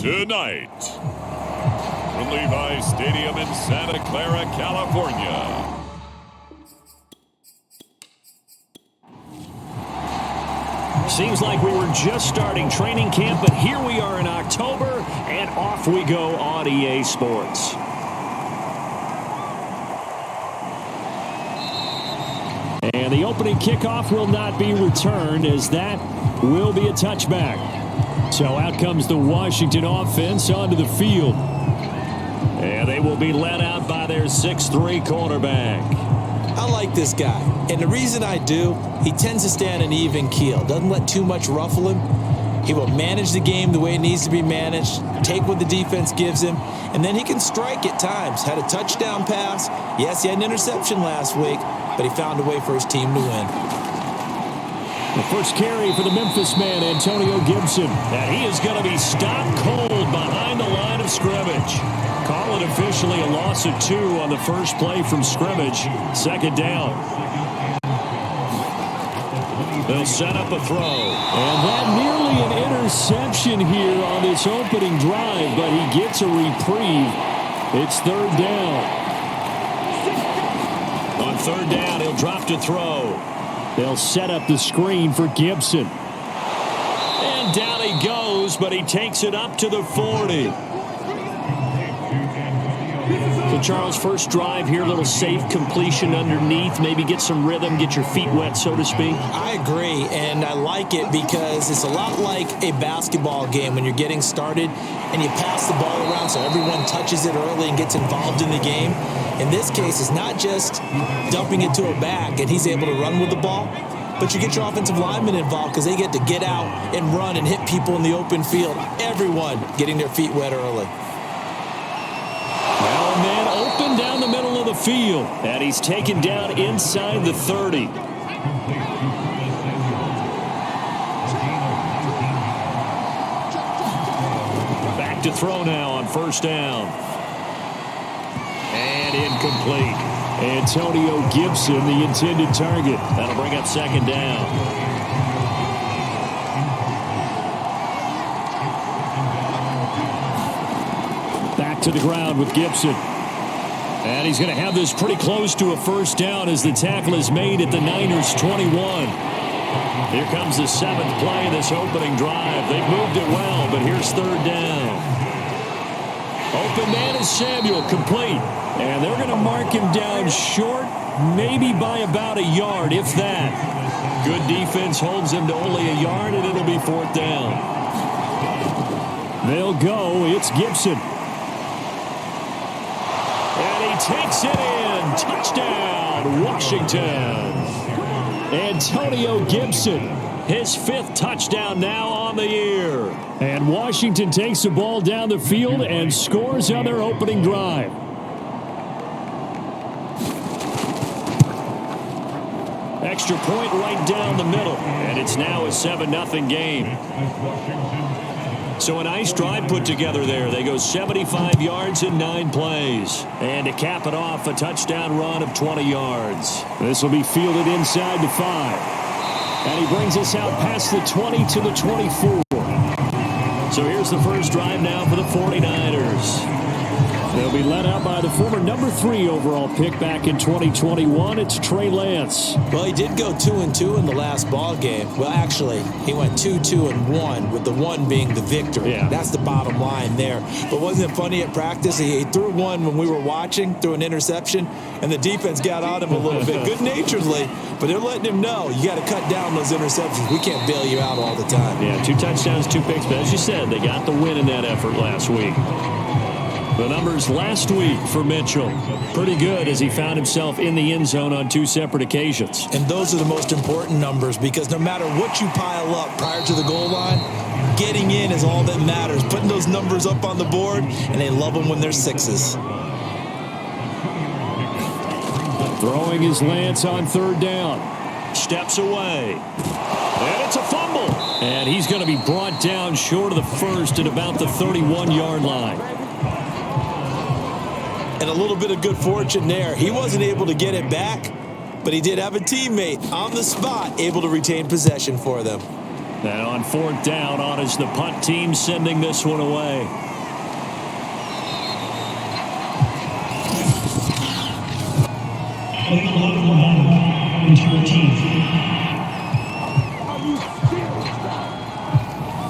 Tonight, from Levi Stadium in Santa Clara, California. Seems like we were just starting training camp, but here we are in October, and off we go on EA Sports. And the opening kickoff will not be returned, as that will be a touchback. So out comes the Washington offense onto the field. And they will be led out by their 6'3" quarterback. I like this guy, and the reason I do, he tends to stay on an even keel. Doesn't let too much ruffle him. He will manage the game the way it needs to be managed, take what the defense gives him, and then he can strike at times. Had a touchdown pass. Yes, he had an interception last week, but he found a way for his team to win. The first carry for the Memphis man, Antonio Gibson. And he is going to be stopped cold behind the line of scrimmage. Call it officially a loss of 2 on the first play from scrimmage. Second down. They'll set up a throw. And that nearly an interception here on this opening drive, but he gets a reprieve. It's third down. On third down, he'll drop to throw. They'll set up the screen for Gibson. And down he goes, but he takes it up to the 40. So, Charles, first drive here, a little safe completion underneath. Maybe get some rhythm, get your feet wet, so to speak. I agree, and I like it because it's a lot like a basketball game when you're getting started and you pass the ball around so everyone touches it early and gets involved in the game. In this case, it's not just dumping it to a back and he's able to run with the ball, but you get your offensive linemen involved because they get to get out and run and hit people in the open field. Everyone getting their feet wet early. Now a man open down the middle of the field. And he's taken down inside the 30. Back to throw now on first down. And incomplete. Antonio Gibson, the intended target. That'll bring up second down. Back to the ground with Gibson. And he's going to have this pretty close to a first down as the tackle is made at the Niners' 21. Here comes the 7th play of this opening drive. They've moved it well, but here's third down. Open man is Samuel, complete. And they're going to mark him down short, maybe by about a yard, if that. Good defense holds him to only a yard, and it'll be fourth down. They'll go. It's Gibson. And he takes it in. Touchdown, Washington. Antonio Gibson. His 5th touchdown now on the year. And Washington takes the ball down the field and scores on their opening drive. Extra point right down the middle. And it's now a 7-0 game. So a nice drive put together there. They go 75 yards in 9 plays. And to cap it off, a touchdown run of 20 yards. This will be fielded inside the 5. And he brings us out past the 20 to the 24. So here's the first drive now for the 49ers. They'll be led out by the former number 3 overall pick back in 2021. It's Trey Lance. Well, he did go 2-2 in the last ball game. Well, actually, he went 2-2-1, with the 1 being the victory. Yeah. That's the bottom line there. But wasn't it funny at practice? He threw one when we were watching, threw an interception, and the defense got on him a little bit, good-naturedly. But they're letting him know, you got to cut down those interceptions. We can't bail you out all the time. Yeah, 2 touchdowns, 2 picks. But as you said, they got the win in that effort last week. The numbers last week for Mitchell, pretty good as he found himself in the end zone on 2 separate occasions. And those are the most important numbers because no matter what you pile up prior to the goal line, getting in is all that matters. Putting those numbers up on the board, and they love them when they're 6s. Throwing his Lance on third down. Steps away. And it's a fumble. And he's going to be brought down short of the first at about the 31-yard line. And a little bit of good fortune there. He wasn't able to get it back, but he did have a teammate on the spot able to retain possession for them. And on 4th down, on is the punt team sending this one away.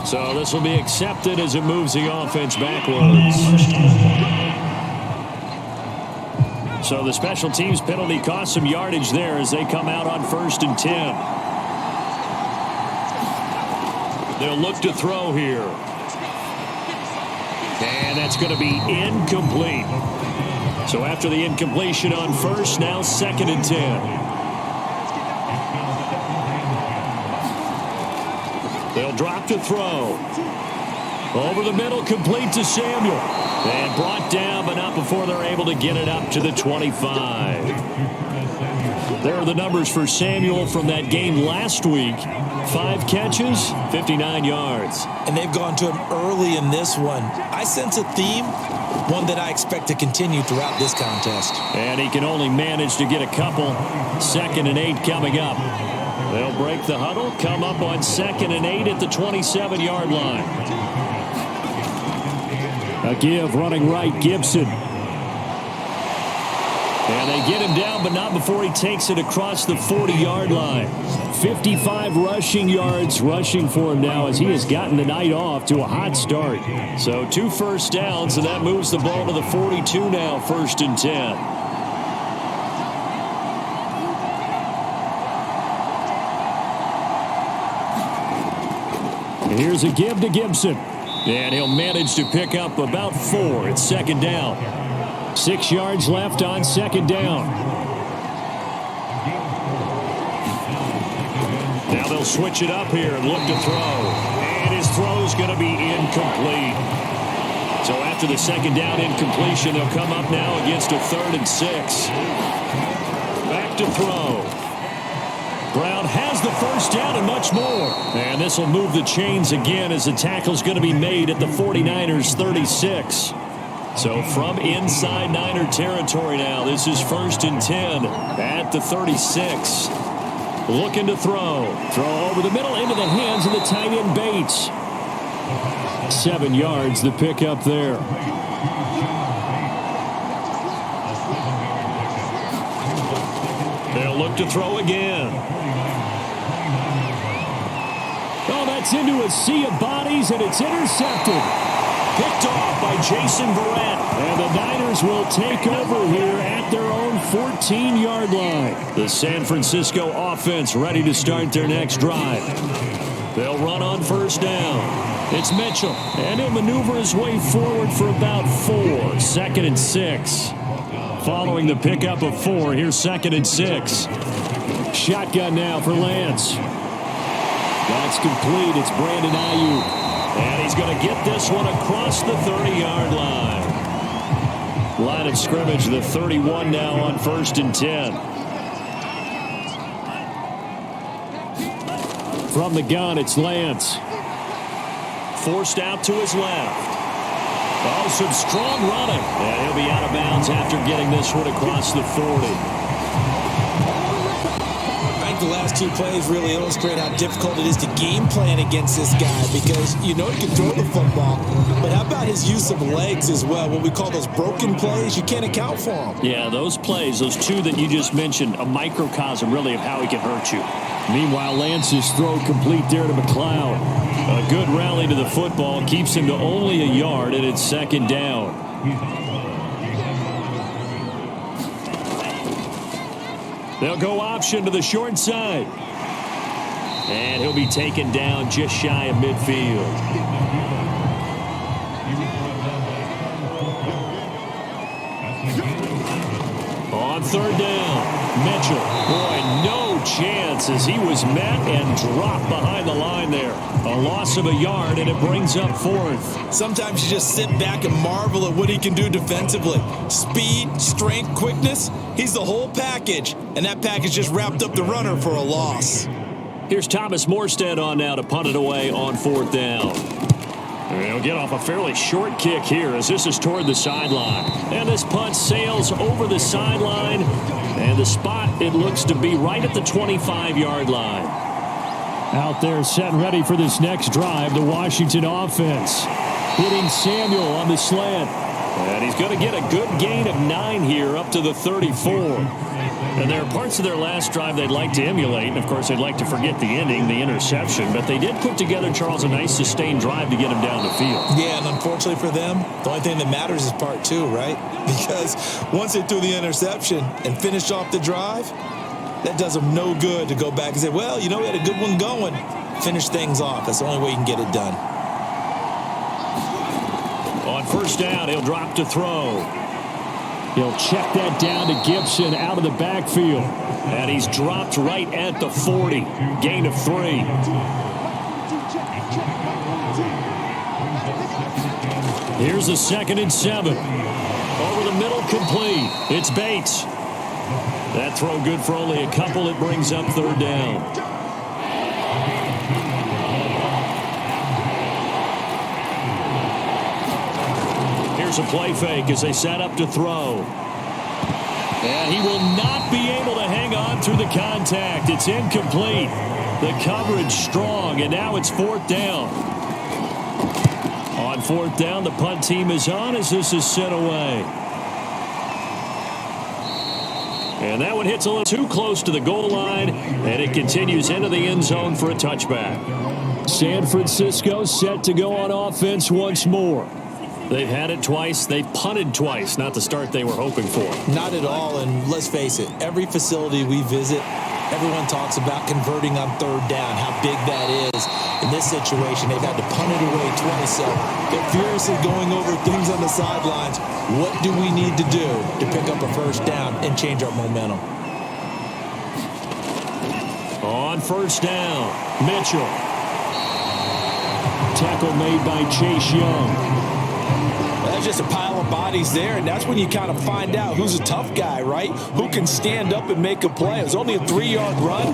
So this will be accepted as it moves the offense backwards. So the special teams penalty cost some yardage there as they come out on 1st and 10. They'll look to throw here. And that's going to be incomplete. So after the incompletion on 1st, now 2nd and 10. They'll drop to throw. Over the middle, complete to Samuel. And brought down, but not before they're able to get it up to the 25. There are the numbers for Samuel from that game last week. 5 catches, 59 yards. And they've gone to him early in this one. I sense a theme, one that I expect to continue throughout this contest. And he can only manage to get a couple. 2nd and 8 coming up. They'll break the huddle, come up on 2nd and 8 at the 27-yard line. A give running right, Gibson. And they get him down, but not before he takes it across the 40-yard line. 55 rushing yards rushing for him now as he has gotten the night off to a hot start. So 2 first downs, and that moves the ball to the 42 now, 1st and 10. Here's a give to Gibson. And he'll manage to pick up about 4. It's 2nd down. 6 yards left on 2nd down. Now they'll switch it up here and look to throw. And his throw's going to be incomplete. So after the 2nd down incompletion, they'll come up now against a 3rd and 6. Back to throw. Brown has the 1st down and much more. And this will move the chains again as the tackle's going to be made at the 49ers 36. So from inside Niner territory now, this is 1st and 10 at the 36. Looking to throw. Throw over the middle into the hands of the tight end Bates. 7 yards the pick up there. They'll look to throw again. Oh, that's into a sea of bodies, and it's intercepted. Picked off by Jason Verrett. And the Niners will take over here at their own 14-yard line. The San Francisco offense ready to start their next drive. They'll run on 1st down. It's Mitchell, and he'll maneuver his way forward for about 4. 2nd and 6. Following the pickup of 4, here's 2nd and 6. Shotgun now for Lance. That's complete. It's Brandon Ayuk. And he's going to get this one across the 30-yard line. Line of scrimmage, the 31 now on 1st and 10. From the gun, it's Lance. Forced out to his left. Oh, some strong running. And he'll be out of bounds after getting this one across the 40. The last 2 plays really illustrate how difficult it is to game plan against this guy because you know he can throw the football, but how about his use of legs as well? What we call those broken plays, you can't account for them. Yeah, those plays, those 2 that you just mentioned, a microcosm really of how he can hurt you. Meanwhile, Lance's throw complete there to McLeod. A good rally to the football keeps him to only a yard, and it's 2nd down. They'll go option to the short side. And he'll be taken down just shy of midfield. On 3rd down, Mitchell. Boy, no chance as he was met and dropped behind the line there. A loss of a yard, and it brings up 4th. Sometimes you just sit back and marvel at what he can do defensively. Speed, strength, quickness, he's the whole package. And that package just wrapped up the runner for a loss. Here's Thomas Morstead on now to punt it away on 4th down. And he'll get off a fairly short kick here as this is toward the sideline. And this punt sails over the sideline. And the spot, it looks to be right at the 25-yard line. Out there set and ready for this next drive, the Washington offense. Hitting Samuel on the slant. And he's going to get a good gain of 9 here up to the 34. And there are parts of their last drive they'd like to emulate. And, of course, they'd like to forget the ending, the interception. But they did put together, Charles, a nice sustained drive to get him down the field. Yeah, and unfortunately for them, the only thing that matters is part 2, right? Because once they threw the interception and finished off the drive, that does them no good to go back and say, well, we had a good one going. Finish things off. That's the only way you can get it done. On first down, he'll drop to throw. He'll check that down to Gibson out of the backfield. And he's dropped right at the 40. Gain of 3. Here's a 2nd and 7. Over the middle, complete. It's Bates. That throw good for only a couple. It brings up 3rd down. Here's a play fake as they set up to throw. And he will not be able to hang on through the contact. It's incomplete. The coverage strong, and now it's 4th down. On 4th down, the punt team is on as this is sent away. And that one hits a little too close to the goal line, and it continues into the end zone for a touchback. San Francisco set to go on offense once more. They've had it twice. They've punted twice. Not the start they were hoping for. Not at all, and let's face it, every facility we visit, everyone talks about converting on 3rd down, how big that is. In this situation, they've had to punt it away twice, so they're furiously going over things on the sidelines. What do we need to do to pick up a 1st down and change our momentum? On 1st down, Mitchell. Tackle made by Chase Young. That's just a pile of bodies there, and that's when you kind of find out who's a tough guy, right? Who can stand up and make a play. It was only a 3-yard run,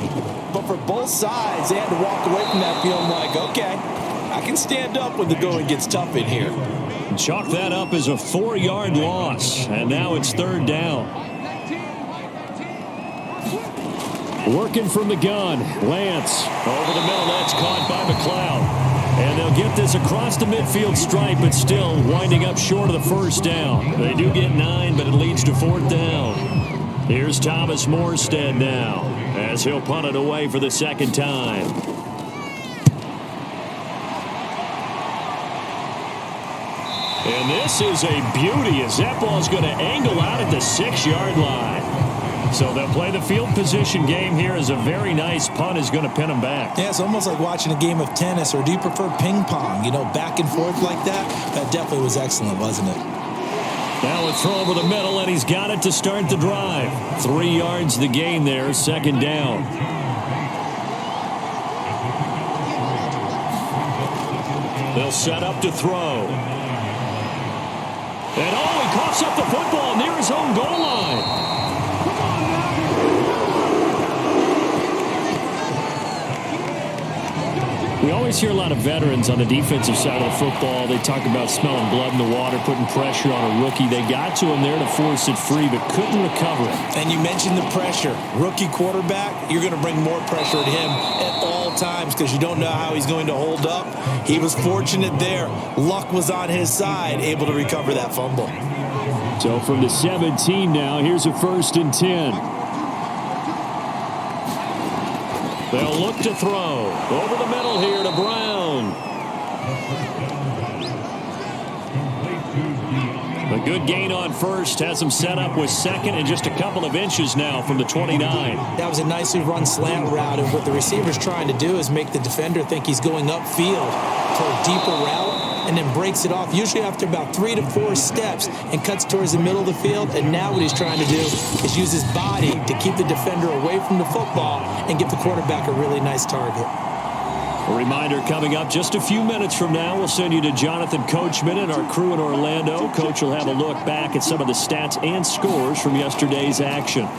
but for both sides, they had to walk away from that feeling like, okay, I can stand up when the going gets tough in here. Chalk that up as a 4-yard loss, and now it's 3rd down. Working from the gun, Lance. Over the middle, that's caught by McLeod. And they'll get this across the midfield stripe, but still winding up short of the 1st down. They do get 9, but it leads to 4th down. Here's Thomas Morstead now, as he'll punt it away for the 2nd time. And this is a beauty as that ball's going to angle out at the 6-yard line. So they'll play the field position game here as a very nice punt is going to pin them back. Yeah, it's almost like watching a game of tennis, or do you prefer ping pong? Back and forth like that? That definitely was excellent, wasn't it? Now a throw over the middle, and he's got it to start the drive. 3 yards the gain there, 2nd down. They'll set up to throw. And he coughs up the football near his own goal line. We always hear a lot of veterans on the defensive side of the football. They talk about smelling blood in the water, putting pressure on a rookie. They got to him there to force it free, but couldn't recover it. And you mentioned the pressure. Rookie quarterback, you're going to bring more pressure at him at all times because you don't know how he's going to hold up. He was fortunate there. Luck was on his side, able to recover that fumble. So from the 17 now, here's a 1st and 10. They'll look to throw. Over the middle here to Brown. A good gain on 1st. Has him set up with 2nd and just a couple of inches now from the 29. That was a nicely run slant route. And what the receiver's trying to do is make the defender think he's going upfield for a deeper route, and then breaks it off, usually after about 3 to 4 steps, and cuts towards the middle of the field. And now what he's trying to do is use his body to keep the defender away from the football and give the quarterback a really nice target. A reminder coming up just a few minutes from now, we'll send you to Jonathan Coachman and our crew in Orlando. Coach will have a look back at some of the stats and scores from yesterday's action.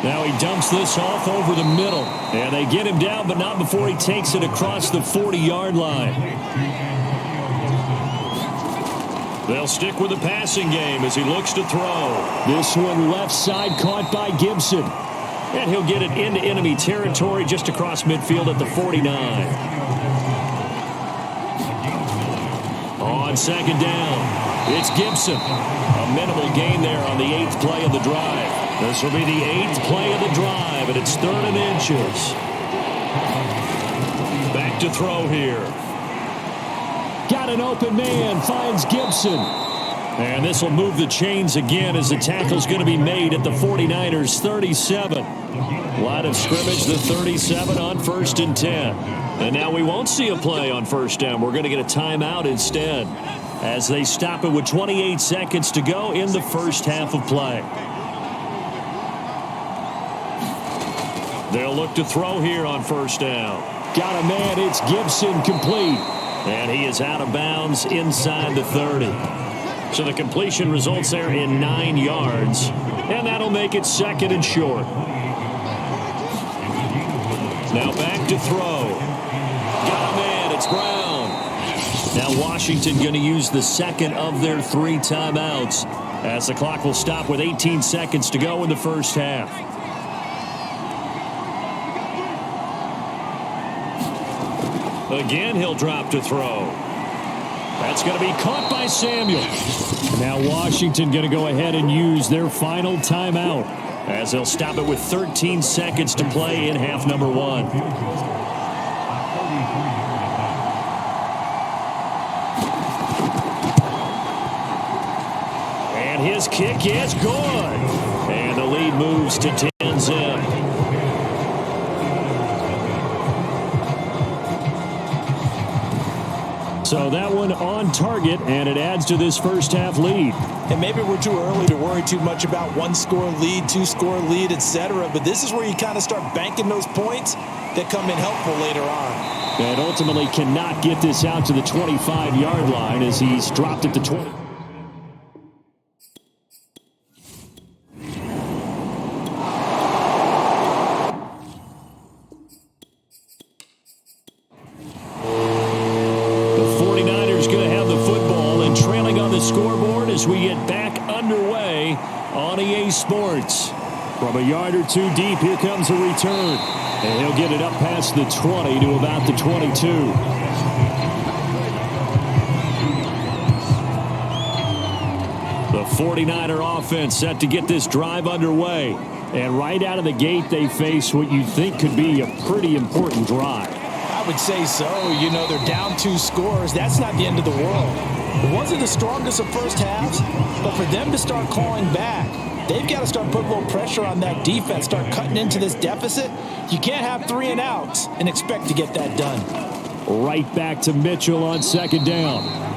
Now he dumps this off over the middle. And they get him down, but not before he takes it across the 40-yard line. They'll stick with the passing game as he looks to throw. This one left side caught by Gibson. And he'll get it into enemy territory just across midfield at the 49. On second down, it's Gibson. A minimal gain there on the 8th play of the drive. This will be the 8th play of the drive, and it's 3rd and inches. Back to throw here. Got an open man, finds Gibson. And this will move the chains again as the tackle's going to be made at the 49ers 37. Line of scrimmage, the 37 on 1st and 10. And now we won't see a play on 1st down. We're going to get a timeout instead as they stop it with 28 seconds to go in the first half of play. They'll look to throw here on 1st down. Got a man, it's Gibson, complete. And he is out of bounds inside the 30. So the completion results there in 9 yards. And that'll make it 2nd and short. Now back to throw. Got a man, it's Brown. Now Washington going to use the 2nd of their 3 timeouts as the clock will stop with 18 seconds to go in the first half. Again, he'll drop to throw. That's going to be caught by Samuel. Now Washington going to go ahead and use their final timeout as they'll stop it with 13 seconds to play in half number 1. And his kick is good. And the lead moves to 10-zip. So that one on target, and it adds to this first half lead. And maybe we're too early to worry too much about 1-score lead, 2-score lead, etc. But this is where you kind of start banking those points that come in helpful later on. And ultimately cannot get this out to the 25-yard line as he's dropped it to 20. As we get back underway on EA Sports. From a yard or two deep, here comes a return. And he'll get it up past the 20 to about the 22. The 49er offense set to get this drive underway. And right out of the gate, they face what you think could be a pretty important drive. I would say so. You know, they're down 2 scores. That's not the end of the world. It wasn't the strongest of first halves, but for them to start clawing back, they've got to start putting a little pressure on that defense, start cutting into this deficit. You can't have 3 and outs and expect to get that done. Right back to Mitchell on 2nd down.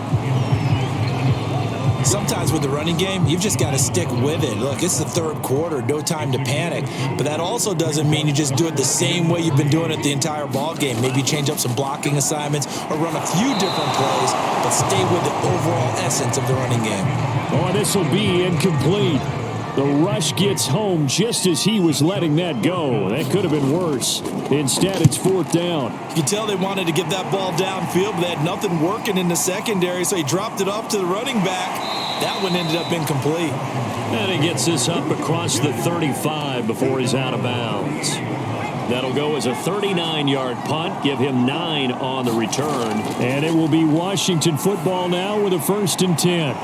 Sometimes with the running game, you've just got to stick with it. Look, it's the 3rd quarter, no time to panic. But that also doesn't mean you just do it the same way you've been doing it the entire ball game. Maybe change up some blocking assignments or run a few different plays, but stay with the overall essence of the running game. Oh, this will be incomplete. The rush gets home just as he was letting that go. That could have been worse. Instead, it's 4th down. You can tell they wanted to get that ball downfield, but they had nothing working in the secondary, so he dropped it off to the running back. That one ended up incomplete. And he gets this up across the 35 before he's out of bounds. That'll go as a 39-yard punt, give him 9 on the return. And it will be Washington football now with a 1st and 10.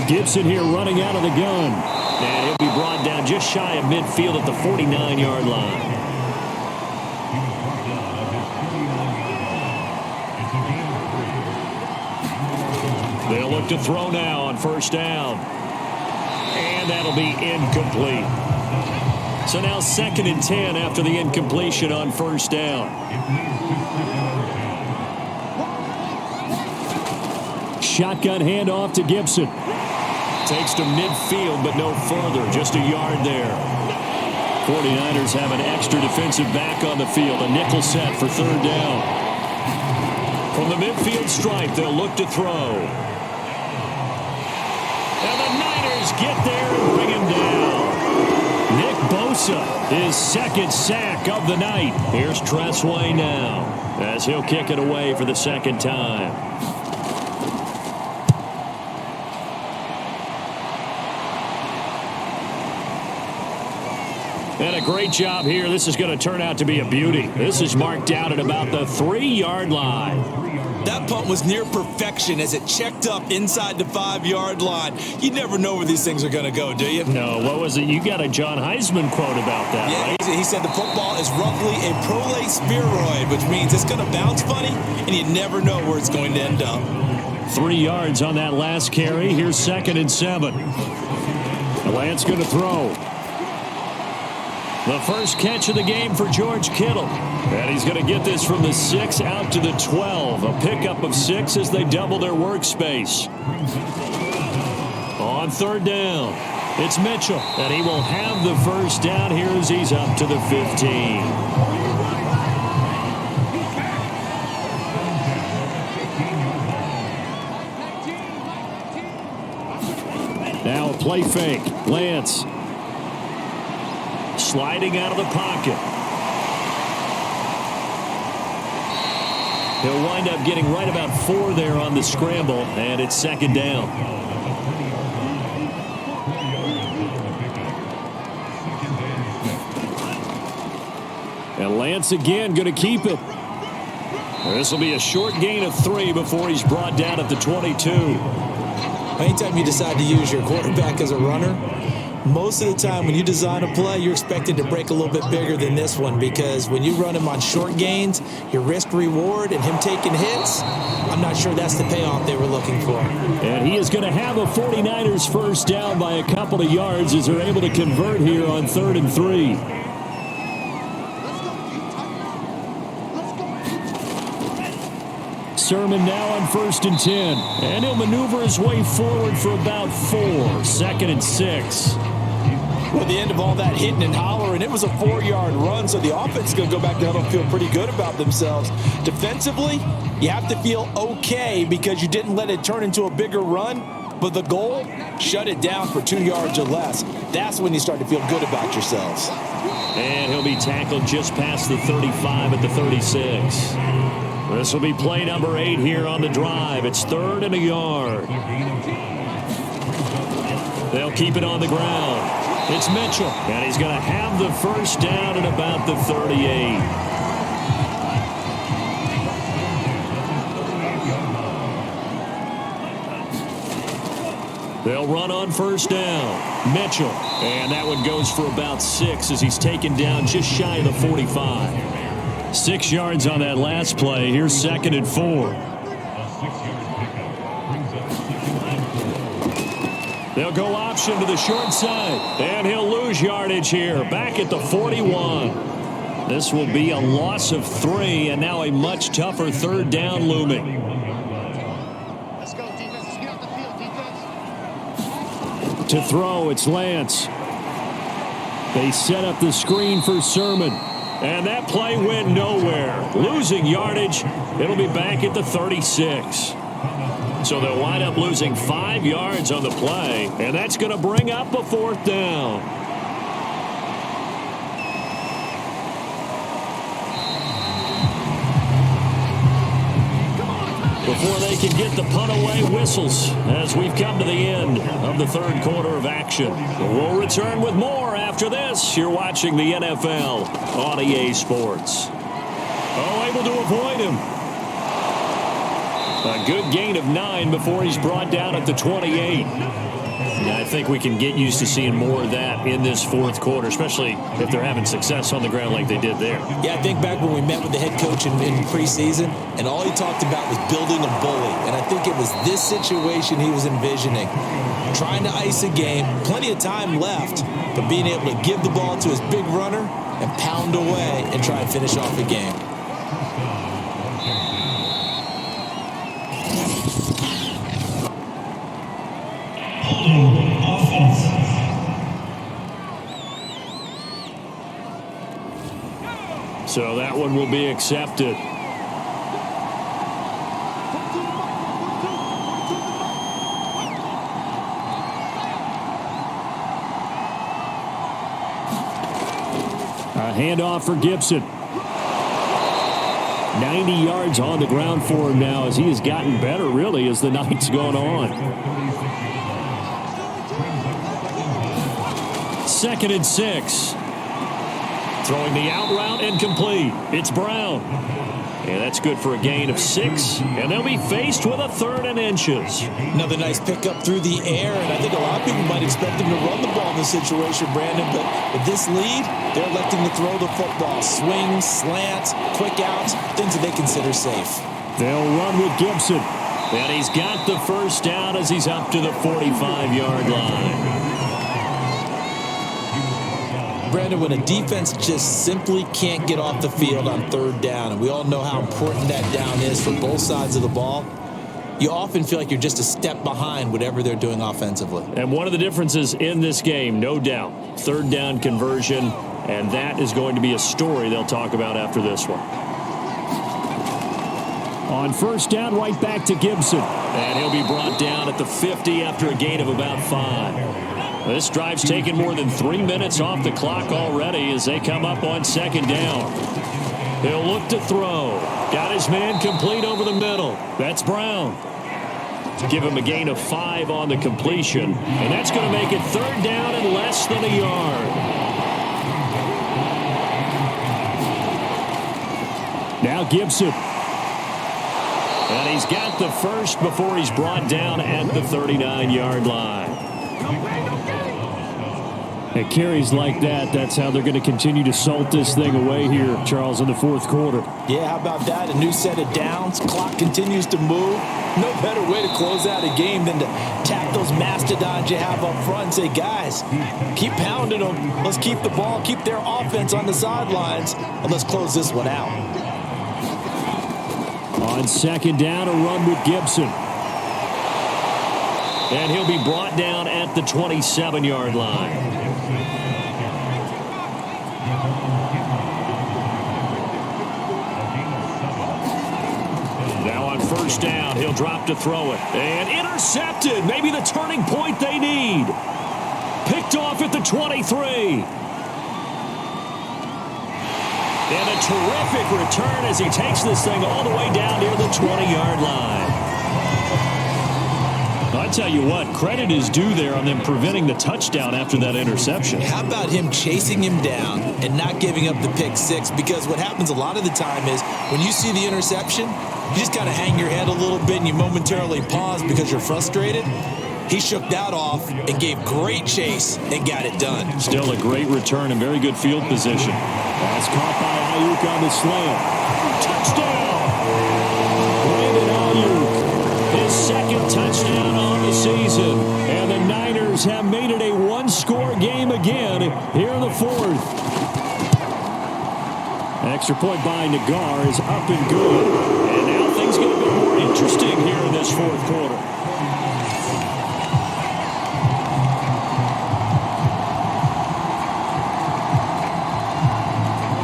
Gibson here running out of the gun. And he'll be brought down just shy of midfield at the 49-yard line. They'll look to throw now on 1st down. And that'll be incomplete. So now 2nd and 10 after the incompletion on 1st down. Shotgun handoff to Gibson. Takes to midfield, but no further. Just a yard there. 49ers have an extra defensive back on the field. A nickel set for 3rd down. From the midfield stripe, they'll look to throw. And the Niners get there and bring him down. Nick Bosa, his second sack of the night. Here's Tressway now as he'll kick it away for the second time. And a great job here. This is going to turn out to be a beauty. This is marked out at about the 3-yard line. That punt was near perfection as it checked up inside the 5-yard line. You never know where these things are going to go, do you? No, what was it? You got a John Heisman quote about that, yeah, right? He said the football is roughly a prolate spheroid, which means it's going to bounce funny, and you never know where it's going to end up. 3 yards on that last carry. Here's 2nd and 7. Lance going to throw. The first catch of the game for George Kittle. And he's going to get this from the 6 out to the 12. A pickup of 6 as they double their workspace. On 3rd down, it's Mitchell. And he will have the first down here as he's up to the 15. Now a play fake. Lance sliding out of the pocket. He'll wind up getting right about 4 there on the scramble, and it's 2nd down. And Lance again going to keep it. This will be a short gain of 3 before he's brought down at the 22. Anytime you decide to use your quarterback as a runner, most of the time when you design a play, you're expected to break a little bit bigger than this one, because when you run him on short gains, your risk reward and him taking hits, I'm not sure that's the payoff they were looking for. And he is going to have a 49ers first down by a couple of yards as they're able to convert here on 3rd and 3. Sermon now on 1st and 10. And he'll maneuver his way forward for about 4. 2nd and 6. Well, the end of all that hitting and hollering, it was a 4-yard run, so the offense is going to go back down and feel pretty good about themselves. Defensively, you have to feel okay because you didn't let it turn into a bigger run, but the goal, shut it down for 2 yards or less. That's when you start to feel good about yourselves. And he'll be tackled just past the 35 at the 36. This will be play number 8 here on the drive. It's 3rd and a yard. They'll keep it on the ground. It's Mitchell, and he's going to have the first down at about the 38. They'll run on 1st down. Mitchell, and that one goes for about 6 as he's taken down just shy of the 45. 6 yards on that last play. Here's 2nd and 4. They'll go option to the short side, and he'll lose yardage here. Back at the 41. This will be a loss of 3, and now a much tougher 3rd down looming. Let's go, defense. Let's get off the field, defense. To throw, it's Lance. They set up the screen for Sermon. And that play went nowhere. Losing yardage. It'll be back at the 36. So they'll wind up losing 5 yards on the play. And that's going to bring up a 4th down. Before they can get the punt away, whistles as we've come to the end of the 3rd quarter of action. We'll return with more after this. You're watching the NFL on EA Sports. Oh, able to avoid him. A good gain of 9 before he's brought down at the 28. Yeah, I think we can get used to seeing more of that in this 4th quarter, especially if they're having success on the ground like they did there. Yeah, I think back when we met with the head coach in preseason, and all he talked about was building a bully. And I think it was this situation he was envisioning. Trying to ice a game, plenty of time left, but being able to give the ball to his big runner and pound away and try and finish off the game. So that one will be accepted. A handoff for Gibson. 90 yards on the ground for him now as he has gotten better, really, as the night's gone on. 2nd and 6. Throwing the out route and complete. It's Brown. And that's good for a gain of 6. And they'll be faced with a 3rd and inches. Another nice pickup through the air, and I think a lot of people might expect him to run the ball in this situation, Brandon, but with this lead, they're electing to throw the football. Swings, slants, quick outs, things that they consider safe. They'll run with Gibson. And he's got the first down as he's up to the 45-yard line. Brandon, when a defense just simply can't get off the field on 3rd down, and we all know how important that down is for both sides of the ball, you often feel like you're just a step behind whatever they're doing offensively. And one of the differences in this game, no doubt, 3rd down conversion, and that is going to be a story they'll talk about after this one. On 1st down, right back to Gibson. And he'll be brought down at the 50 after a gain of about 5. This drive's taken more than 3 minutes off the clock already as they come up on 2nd down. He'll look to throw. Got his man complete over the middle. That's Brown. To give him a gain of 5 on the completion. And that's going to make it 3rd down and less than a yard. Now Gibson. And he's got the first before he's brought down at the 39-yard line. At carries like that, that's how they're going to continue to salt this thing away here, Charles, in the 4th quarter. Yeah, how about that? A new set of downs. Clock continues to move. No better way to close out a game than to tap those mastodons you have up front and say, guys, keep pounding them. Let's keep the ball, keep their offense on the sidelines, and let's close this one out. On 2nd down, a run with Gibson. And he'll be brought down at the 27-yard line. Now on 1st down, he'll drop to throw it. And intercepted. Maybe the turning point they need. Picked off at the 23. And a terrific return as he takes this thing all the way down near the 20-yard line. I tell you what, credit is due there on them preventing the touchdown after that interception. How about him chasing him down and not giving up the pick 6? Because what happens a lot of the time is when you see the interception, you just kind of hang your head a little bit and you momentarily pause because you're frustrated. He shook that off and gave great chase and got it done. Still a great return and very good field position. That's caught by Ayuk on the slant. Touchdown! Brandon Ayuk, his 2nd touchdown on the season. And the Niners have made it a 1-score game again here in the 4th. Extra point by Nagar is up and good. And now things get a bit more interesting here in this 4th quarter.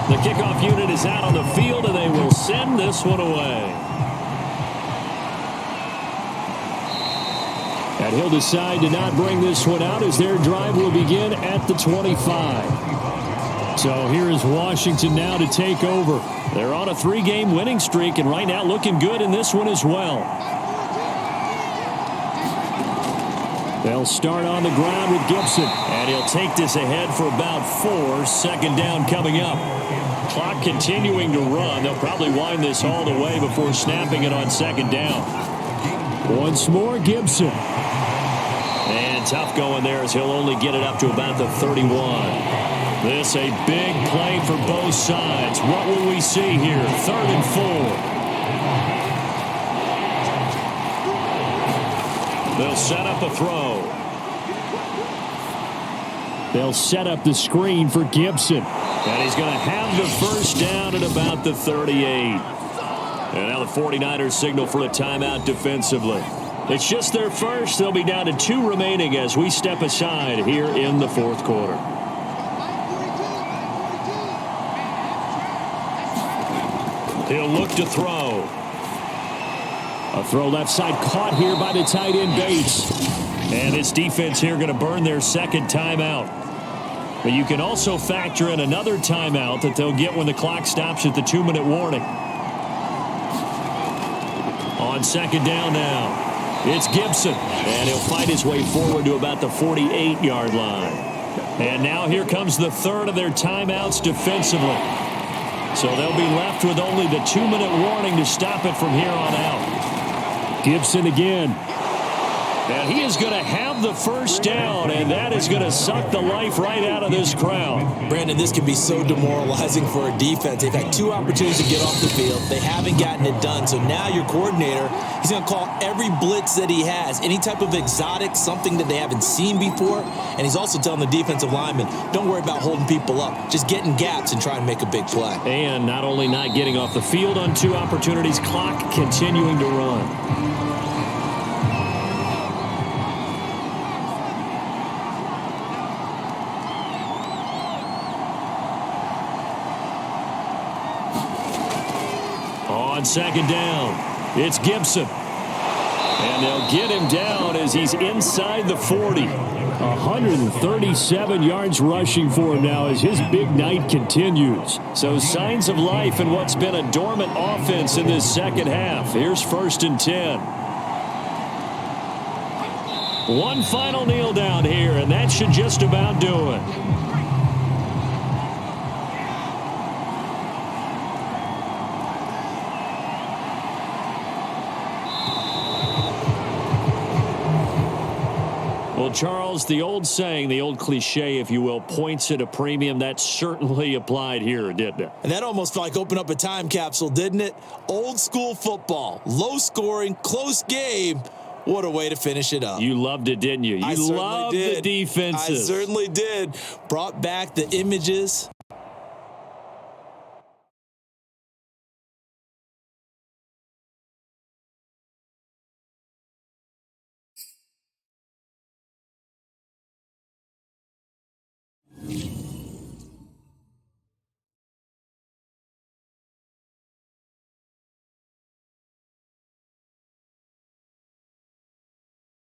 The kickoff unit is out on the field, and they will send this one away. And he'll decide to not bring this one out as their drive will begin at the 25. So here is Washington now to take over. They're on a 3-game winning streak, and right now looking good in this one as well. They'll start on the ground with Gibson, and he'll take this ahead for about 4. 2nd down coming up. Clock continuing to run. They'll probably wind this all the way before snapping it on 2nd down. Once more, Gibson. And tough going there as he'll only get it up to about the 31. This a big play for both sides. What will we see here? 3rd and 4. They'll set up a throw. They'll set up the screen for Gibson. And he's going to have the first down at about the 38. And now the 49ers signal for a timeout defensively. It's just their first. They'll be down to 2 remaining as we step aside here in the 4th quarter. He'll look to throw. A throw left side caught here by the tight end Bates. And this defense here going to burn their 2nd timeout. But you can also factor in another timeout that they'll get when the clock stops at the 2-minute warning. On second down now, it's Gibson. And he'll fight his way forward to about the 48-yard line. And now here comes the third of their timeouts defensively. So they'll be left with only the 2-minute warning to stop it from here on out. Gibson again. And he is going to have the first down, and that is going to suck the life right out of this crowd. Brandon, this can be so demoralizing for a defense. They've had 2 opportunities to get off the field. They haven't gotten it done. So now your coordinator, he's going to call every blitz that he has, any type of exotic, something that they haven't seen before. And he's also telling the defensive linemen, don't worry about holding people up. Just get in gaps and try and make a big play. And not only not getting off the field on 2 opportunities, clock continuing to run. On second down, it's Gibson. And they'll get him down as he's inside the 40. 137 yards rushing for him now as his big night continues. So signs of life in what's been a dormant offense in this second half. Here's 1st and 10. One final kneel down here, and that should just about do it. Well, Charles, the old saying, the old cliche, if you will, points at a premium. That certainly applied here, didn't it? And that almost felt like opened up a time capsule, didn't it? Old school football, low scoring, close game. What a way to finish it up. You loved it, didn't you? You loved the defenses. I certainly did. Brought back the images